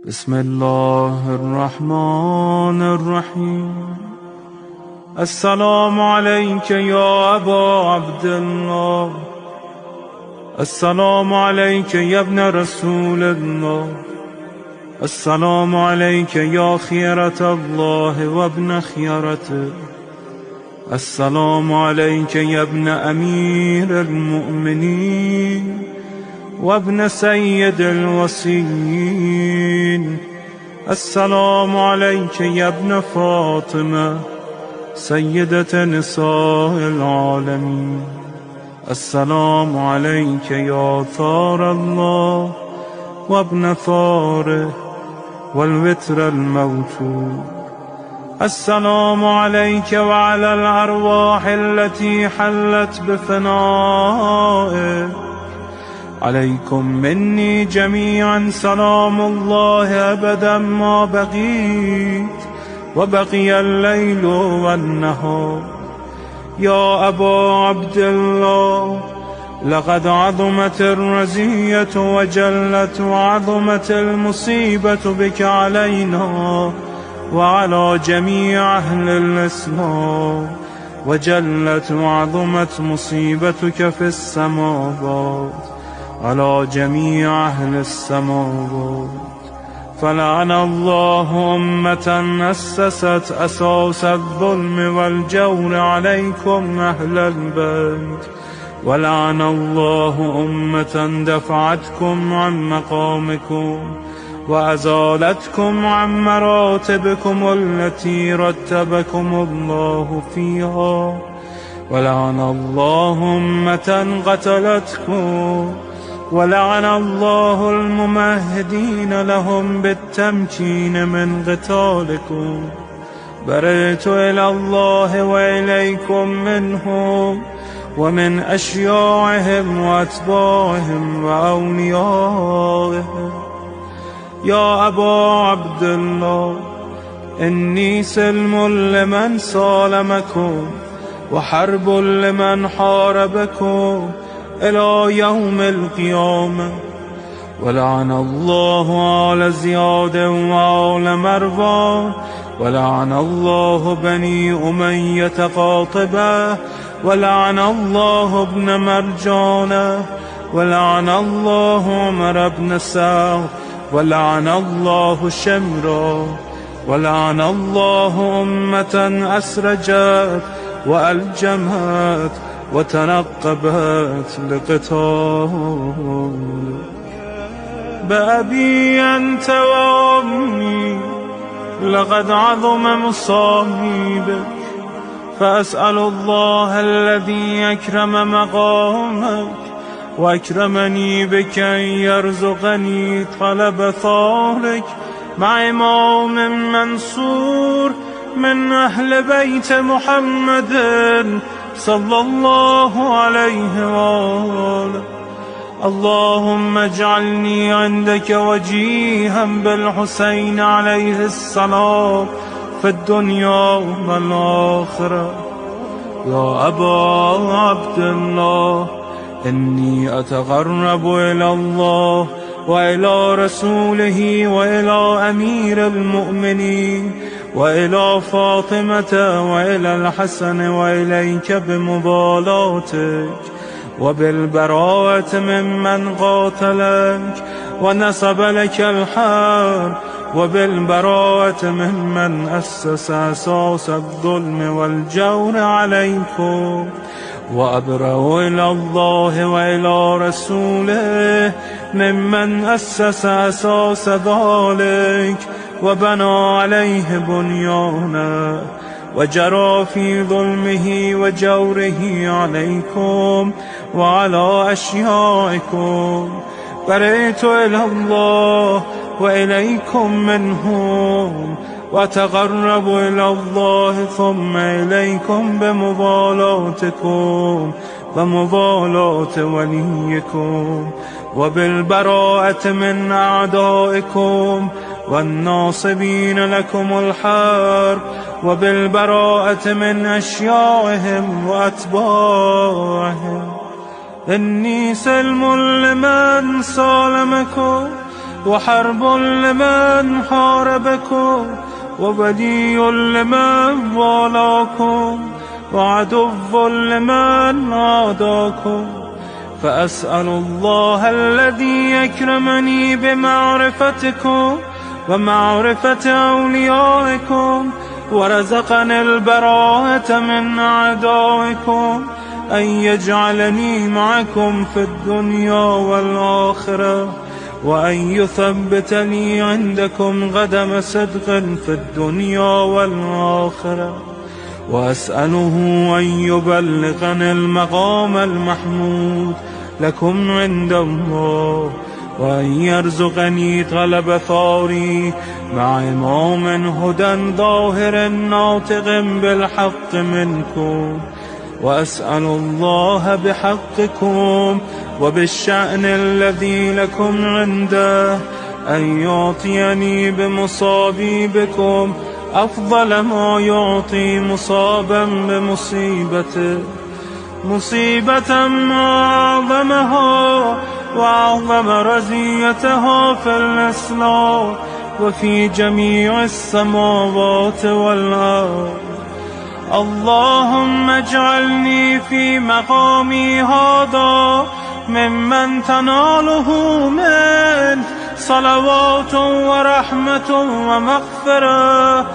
بسم الله الرحمن الرحيم. السلام عليك يا أبا عبد الله، السلام عليك يا ابن رسول الله، السلام عليك يا خيرة الله وابن خيرته، السلام عليك يا ابن أمير المؤمنين وابن سيد الوصيين، السلام عليك يا ابن فاطمة سيدة نساء العالمين، السلام عليك يا ثار الله وابن ثاره والوتر الموتور، السلام عليك وعلى الأرواح التي حلت بفنائك، عليكم مني جميعا سلام الله أبدا ما بقيت وبقي الليل والنهار. يا أبا عبد الله، لقد عظمت الرزية وجلت وعظمت المصيبة بك علينا وعلى جميع أهل الإسلام، وجلت وعظمت مصيبتك في السماوات على جميع أهل السماوات. فلعن الله أمة أسست أساس الظلم والجور عليكم أهل البيت، ولعن الله أمة دفعتكم عن مقامكم وأزالتكم عن مراتبكم التي رتبكم الله فيها، ولعن الله أمة قتلتكم، ولعن الله الممهدين لهم بالتمكين من قتالكم. برئت إلى الله وإليكم منهم ومن أشياعهم وأتباعهم وأوليائهم. يا أبا عبد الله، إني سلم لمن سالمكم وحرب لمن حاربكم إلى يوم القيامة. ولعن الله آل زياد وآل مروان، ولعن الله بني أمية قاطبة، ولعن الله ابن مرجانة، ولعن الله عمر بن سعد، ولعن الله شمرا، ولعن الله أمة أسرجت وألجمت وتنقبت لقتال. بأبي أنت وأمي لقد عظم مصائبك، فأسأل الله الذي أكرم مقامك وأكرمني بك أن يرزقني طلب ثارك مع إمام منصور من أهل بيت محمد صلى الله عليه وآله. اللهم اجعلني عندك وجيها بالحسين عليه السلام في الدنيا والآخرة. يا أبا عبد الله، إني أتقرب إلى الله وإلى رسوله وإلى أمير المؤمنين وإلى فاطمة وإلى الحسن وإليك بمبالاتك وبالبراءة ممن قاتلك ونصب لك الحرب، وبالبراءة ممن أسس أساس الظلم والجور عليكم. وأبرأ إلى الله وإلى رسوله ممن أسس أساس ذلك وبنى عليه بنيانا وجرى في ظلمه وجوره عليكم وعلى أشيائكم. برئت إلى الله وإليكم منهم، وتقرب إلى الله ثم إليكم بمبالاتكم ومبالاة وليكم، وبالبراءة من أعدائكم والناصبين لكم الحرب، وبالبراءة من أشيائهم وأتباعهم. إني سلم لمن سالمكم وحرب لمن حاربكم وولي لمن والاكم وعدو لمن عاداكم، فأسأل الله الذي يكرمني بمعرفتكم ومعرفة أوليائكم ورزقني البراءة من أعدائكم أن يجعلني معكم في الدنيا والآخرة، وأن يثبت لي عندكم قدم صدق في الدنيا والآخرة، وأسأله أن يبلغني المقام المحمود لكم عند الله، وأن يرزقني طلب ثاري مع إمام هدى ظاهر ناطق بالحق منكم، وأسأل الله بحقكم وبالشأن الذي لكم عنده أن يعطيني بمصابي بكم أفضل ما يعطي مصابا بمصيبته، مصيبة أعظمها وأعظم رزيتها في الإسلام وفي جميع السماوات والأرض. اللهم اجعلني في مقامي هذا ممن تناله منك صلوات ورحمة ومغفرة.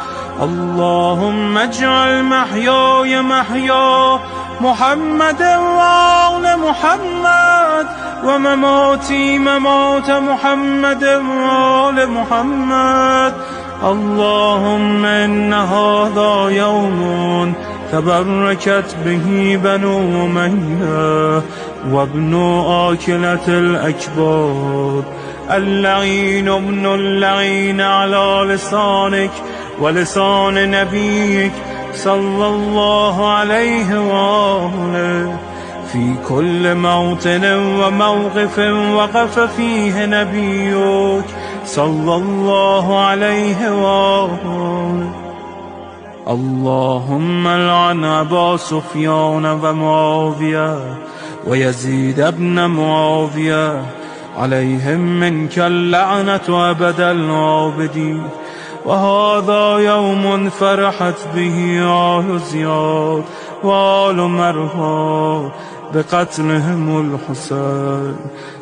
اللهم اجعل محياي محيا محمد وآل محمد ومماتي ممات محمد وآل محمد. اللهم إن هذا يوم تبركت به بنو أمية وابن آكلة الأكباد، اللعين ابن اللعين على لسانك ولسان نبيك صلى الله عليه وآله، في كل موطن وموقف وقف فيه نبيك صلى الله عليه وآله. اللهم لعن أبا سفيان ومعاوية ويزيد بن معاوية، عليهم منك اللعنة أبد العابدين. وهذا يوم فرحت به آل زياد وآل مرهى بقتلهم الحسين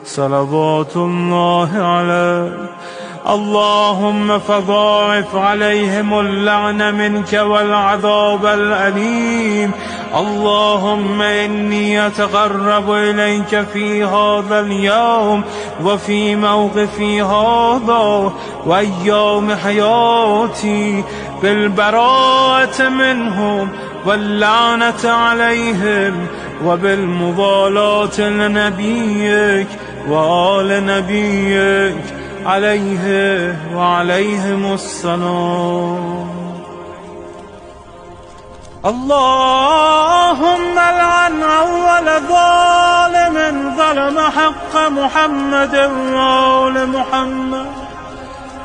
صلوات الله عليه. اللهم فضاعف عليهم اللعن منك والعذاب الأليم. اللهم إني أتقرب إليك في هذا اليوم وفي موقفي هذا وأيام حياتي بالبراءة منهم واللعنة عليهم وبالمضالاة لنبيك وآل نبيك عليه وعليهم السلام. اللهم لعن أول ظالم ظلم حق محمد وآل محمد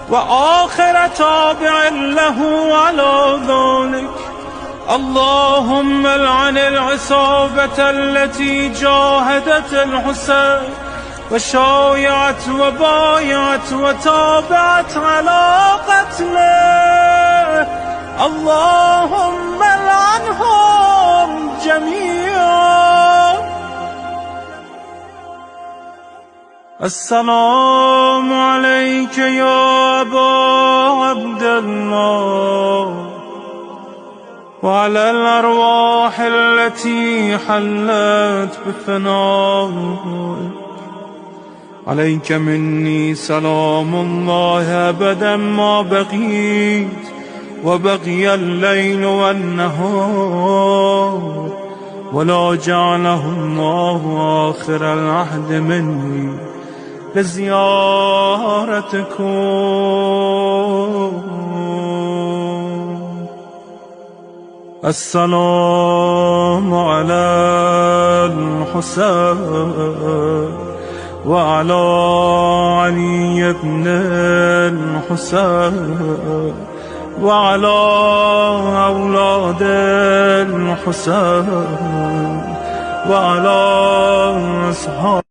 وآخر تابع له على ذلك. اللهم لعن العصابة التي جاهدت الحسين وشايعت وبايعت وتابعت على قتله. اللهم لعنهم جميعا. السلام عليك يا أبا عبد الله وعلى الأرواح التي حلت بفنائك. عليك مني سلام الله أبدا ما بقيت وبقي الليل والنهار، ولا جعله الله آخر العهد مني لزيارتكم. السلام على الحسين وعلى علي بن الحسين وعلى أولاد الحسين وعلى أصحاب